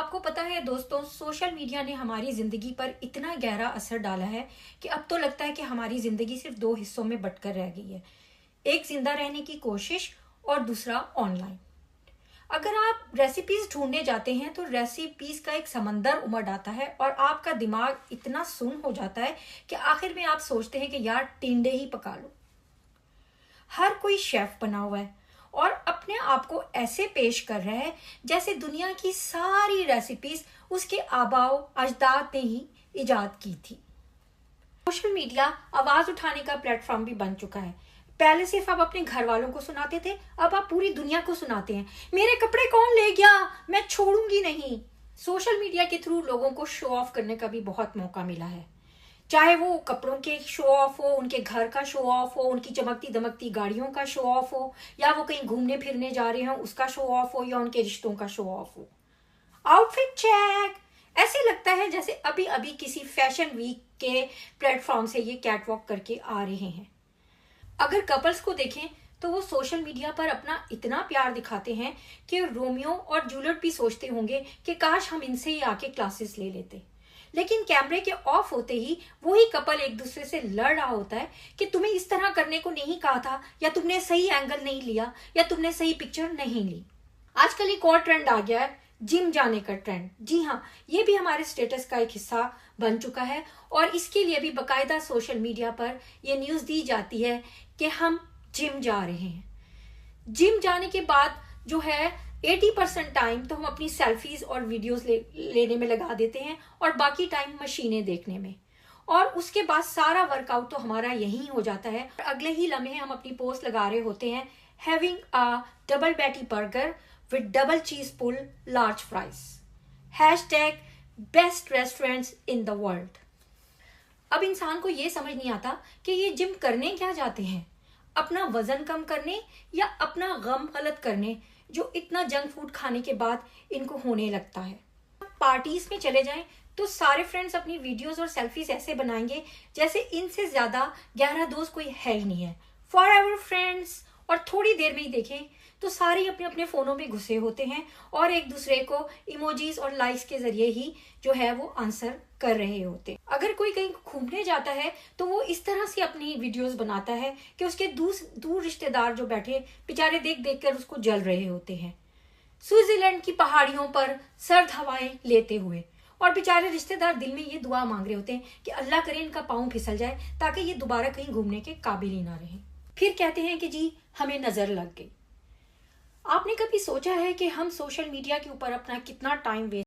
आपको पता है दोस्तों, सोशल मीडिया ने हमारी जिंदगी पर इतना गहरा असर डाला है कि अब तो लगता है कि हमारी जिंदगी सिर्फ दो हिस्सों में बंटकर रह गई है। एक जिंदा रहने की कोशिश और दूसरा ऑनलाइन। अगर आप रेसिपीज ढूंढने जाते हैं तो रेसिपीज का एक समंदर उमड़ आता है और आपका दिमाग इतना सुन्न हो जाता है कि आखिर में आप सोचते हैं कि यार टिंडे ही पका लो। हर कोई शेफ बना हुआ है और अपने आप को ऐसे पेश कर रहा है जैसे दुनिया की सारी रेसिपीज उसके आबाओ अजदाद ने ही इजाद की थी। सोशल मीडिया आवाज उठाने का प्लेटफॉर्म भी बन चुका है। पहले सिर्फ आप अपने घर वालों को सुनाते थे, अब आप पूरी दुनिया को सुनाते हैं, मेरे कपड़े कौन ले गया, मैं छोड़ूंगी नहीं। सोशल मीडिया के थ्रू लोगों को शो ऑफ करने का भी बहुत मौका मिला है, चाहे वो कपड़ों के शो ऑफ हो, उनके घर का शो ऑफ हो, उनकी चमकती दमकती गाड़ियों का शो ऑफ हो, या वो कहीं घूमने फिरने जा रहे हो उसका शो ऑफ हो, या उनके रिश्तों का शो ऑफ हो। आउटफिट चेक, ऐसे लगता है जैसे अभी अभी किसी फैशन वीक के प्लेटफॉर्म से ये कैटवॉक करके आ रहे हैं। अगर कपल्स को देखें तो वो सोशल मीडिया पर अपना इतना प्यार दिखाते हैं कि रोमियो और जूलियट भी सोचते होंगे कि काश हम इनसे ही आके क्लासेस ले लेते। लेकिन कैमरे के ऑफ होते ही वही कपल एक दूसरे से लड़ रहा होता है कि तुम्हें इस तरह करने को नहीं कहा था, या तुमने सही एंगल नहीं लिया, या तुमने सही पिक्चर नहीं ली। आजकल एक और ट्रेंड आ गया है, जिम जाने का ट्रेंड। जी हाँ, ये भी हमारे स्टेटस का एक हिस्सा बन चुका है और इसके लिए भी बाकायदा सोशल मीडिया पर यह न्यूज दी जाती है कि हम जिम जा रहे हैं। जिम जाने के बाद जो है 80% टाइम तो हम अपनी सेल्फीज और वीडियोस लेने में लगा देते हैं और बाकी टाइम मशीनें देखने में, और उसके बाद सारा वर्कआउट तो हमारा यही हो जाता है। अगले ही लम्हे हम अपनी पोस्ट लगा रहे होते हैं, having a double patty burger with double cheese pull large fries, hashtag best restaurants in the world. अब इंसान को ये समझ नहीं आता कि ये जिम करने क्या जाते हैं, अपना वजन कम करने या अपना गम गलत करने, जो इतना जंक फूड खाने के बाद इनको होने लगता है। पार्टीज में चले जाएं तो सारे फ्रेंड्स अपनी वीडियोस और सेल्फीज ऐसे बनाएंगे जैसे इनसे ज्यादा गहरा दोस्त कोई है ही नहीं है, फॉर एवर फ्रेंड्स। और थोड़ी देर में ही देखें तो सारे अपने अपने फोनों में घुसे होते हैं और एक दूसरे को इमोजीज और लाइक्स के जरिए ही जो है वो आंसर कर रहे होते हैं। अगर कोई कहीं घूमने जाता है तो वो इस तरह से अपनी वीडियोस बनाता है कि उसके दूर रिश्तेदार जो बैठे बेचारे देख देख कर उसको जल रहे होते हैं, स्विट्जरलैंड की पहाड़ियों पर सर्द हवाएं लेते हुए, और बेचारे रिश्तेदार दिल में ये दुआ मांग रहे होते हैं कि अल्लाह करे इनका पाँव फिसल जाए ताकि ये दोबारा कहीं घूमने के काबिल ही ना रहे। फिर कहते हैं कि जी हमें नजर लग गई। आपने कभी सोचा है कि हम सोशल मीडिया के ऊपर अपना कितना टाइम वेस्ट